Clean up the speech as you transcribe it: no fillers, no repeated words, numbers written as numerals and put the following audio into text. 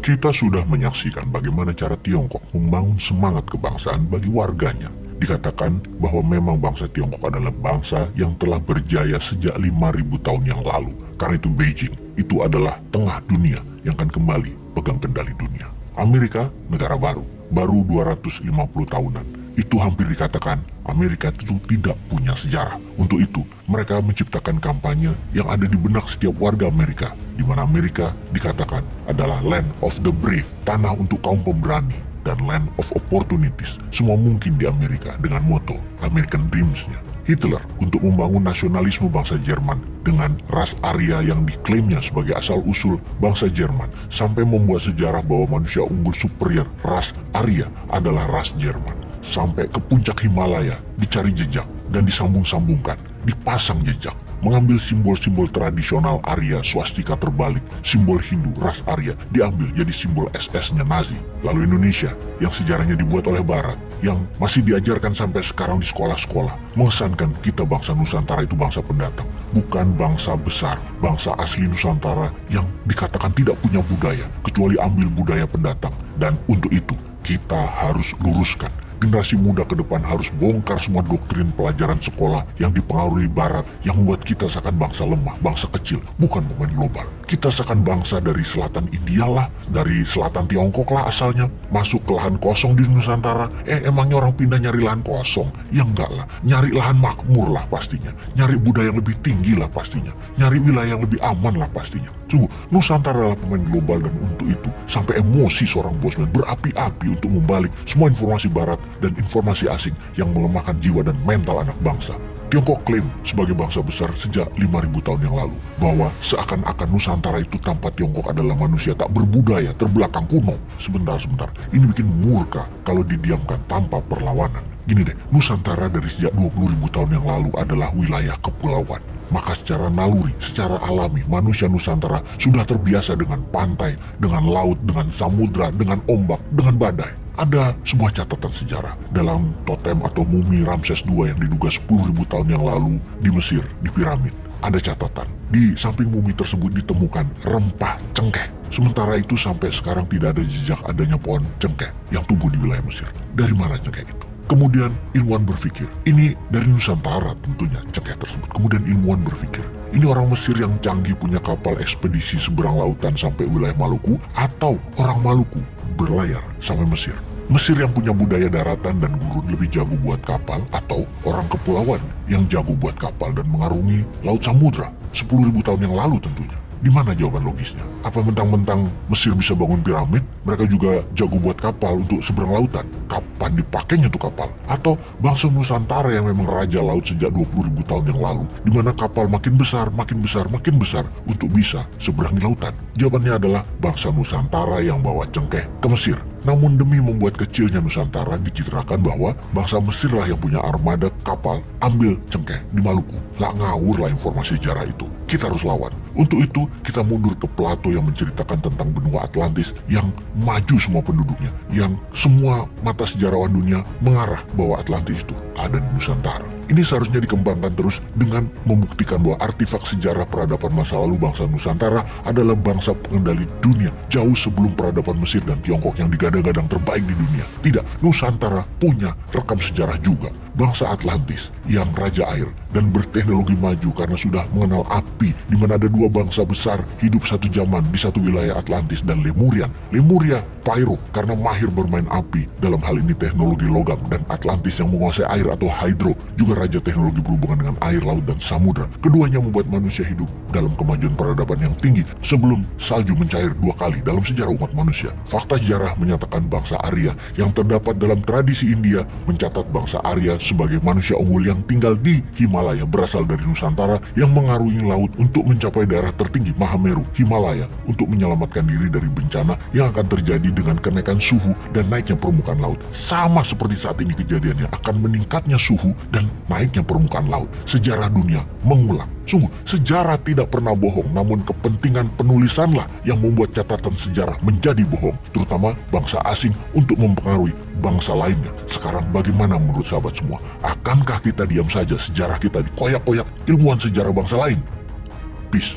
Kita sudah menyaksikan bagaimana cara Tiongkok membangun semangat kebangsaan bagi warganya. Dikatakan bahwa memang bangsa Tiongkok adalah bangsa yang telah berjaya sejak 5.000 tahun yang lalu. Karena itu Beijing, itu adalah tengah dunia yang akan kembali pegang kendali dunia. Amerika, negara baru 250 tahunan. Itu hampir dikatakan Amerika itu tidak punya sejarah. Untuk itu, mereka menciptakan kampanye yang ada di benak setiap warga Amerika, di mana Amerika dikatakan adalah land of the brave, tanah untuk kaum pemberani, dan land of opportunities. Semua mungkin di Amerika dengan moto American Dreams-nya. Hitler untuk membangun nasionalisme bangsa Jerman dengan ras Arya yang diklaimnya sebagai asal-usul bangsa Jerman, sampai membuat sejarah bahwa manusia unggul superior ras Arya adalah ras Jerman. Sampai ke puncak Himalaya, dicari jejak dan disambung-sambungkan, dipasang jejak, mengambil simbol-simbol tradisional Arya, swastika terbalik, simbol Hindu, ras Arya, diambil jadi simbol SS-nya Nazi. Lalu Indonesia, yang sejarahnya dibuat oleh Barat, yang masih diajarkan sampai sekarang di sekolah-sekolah, mengesankan kita bangsa Nusantara itu bangsa pendatang, bukan bangsa besar, bangsa asli Nusantara yang dikatakan tidak punya budaya, kecuali ambil budaya pendatang. Dan untuk itu, kita harus luruskan. Generasi muda ke depan harus bongkar semua doktrin pelajaran sekolah yang dipengaruhi Barat, yang membuat kita seakan bangsa lemah, bangsa kecil, bukan pemain global. Kita seakan bangsa dari selatan India lah, dari selatan Tiongkok lah asalnya, masuk ke lahan kosong di Nusantara. Emangnya orang pindah nyari lahan kosong? Ya enggak lah, nyari lahan makmur lah pastinya, nyari budaya yang lebih tinggi lah pastinya, nyari wilayah yang lebih aman lah pastinya. Sungguh, Nusantara adalah pemain global, dan untuk itu sampai emosi seorang bosman berapi-api untuk membalik semua informasi Barat dan informasi asing yang melemahkan jiwa dan mental anak bangsa. Tiongkok klaim sebagai bangsa besar sejak 5.000 tahun yang lalu, bahwa seakan-akan Nusantara itu tanpa Tiongkok adalah manusia tak berbudaya, terbelakang kuno. Sebentar, ini bikin murka kalau didiamkan tanpa perlawanan. Gini deh, Nusantara dari sejak 20.000 tahun yang lalu adalah wilayah kepulauan. Maka secara naluri, secara alami, manusia Nusantara sudah terbiasa dengan pantai, dengan laut, dengan samudra, dengan ombak, dengan badai. Ada sebuah catatan sejarah dalam totem atau mumi Ramses II yang diduga 10.000 tahun yang lalu di Mesir, di piramid. Ada catatan, di samping mumi tersebut ditemukan rempah cengkeh. Sementara itu sampai sekarang tidak ada jejak adanya pohon cengkeh yang tumbuh di wilayah Mesir. Dari mana cengkeh itu? Kemudian ilmuwan berpikir, ini dari Nusantara tentunya cengkeh tersebut. Kemudian ilmuwan berpikir, ini orang Mesir yang canggih punya kapal ekspedisi seberang lautan sampai wilayah Maluku, atau orang Maluku berlayar sampai Mesir. Mesir yang punya budaya daratan dan gurun lebih jago buat kapal, atau orang kepulauan yang jago buat kapal dan mengarungi laut samudra 10.000 tahun yang lalu tentunya. Di mana jawaban logisnya? Apa mentang-mentang Mesir bisa bangun piramid, mereka juga jago buat kapal untuk seberang lautan? Kapan dipakainya tuh kapal? Atau bangsa Nusantara yang memang raja laut sejak 20.000 tahun yang lalu, di mana kapal makin besar untuk bisa seberangi lautan? Jawabannya adalah bangsa Nusantara yang bawa cengkeh ke Mesir. Namun demi membuat kecilnya Nusantara, dicitrakan bahwa bangsa Mesir lah yang punya armada kapal ambil cengkeh di Maluku. Lah ngawur lah informasi sejarah itu. Kita harus lawan. Untuk itu, kita mundur ke Plato yang menceritakan tentang benua Atlantis yang maju semua penduduknya, yang semua mata sejarawan dunia mengarah bahwa Atlantis itu ada di Nusantara. Ini seharusnya dikembangkan terus dengan membuktikan bahwa artefak sejarah peradaban masa lalu bangsa Nusantara adalah bangsa pengendali dunia jauh sebelum peradaban Mesir dan Tiongkok yang digadang-gadang terbaik di dunia. Tidak, Nusantara punya rekam sejarah juga. Bangsa Atlantis yang raja air dan berteknologi maju karena sudah mengenal api, di mana ada dua bangsa besar hidup satu zaman di satu wilayah, Atlantis dan Lemurian. Lemuria Pyro karena mahir bermain api, dalam hal ini teknologi logam, dan Atlantis yang menguasai air atau hydro, juga raja teknologi berhubungan dengan air, laut, dan samudra. Keduanya membuat manusia hidup dalam kemajuan peradaban yang tinggi sebelum salju mencair 2 kali dalam sejarah umat manusia. Fakta sejarah menyatakan bangsa Arya yang terdapat dalam tradisi India mencatat bangsa Arya sebagai manusia unggul yang tinggal di Himalaya, berasal dari Nusantara yang mengarungi laut untuk mencapai daerah tertinggi Mahameru, Himalaya, untuk menyelamatkan diri dari bencana yang akan terjadi dengan kenaikan suhu dan naiknya permukaan laut. Sama seperti saat ini kejadiannya, akan meningkatnya suhu dan naiknya permukaan laut. Sejarah dunia mengulang. Sungguh, sejarah tidak pernah bohong, namun kepentingan penulisanlah yang membuat catatan sejarah menjadi bohong, terutama bangsa asing untuk mempengaruhi bangsa lainnya. Sekarang bagaimana menurut sahabat semua? Akankah kita diam saja sejarah kita dikoyak-koyak ilmuwan sejarah bangsa lain? Peace.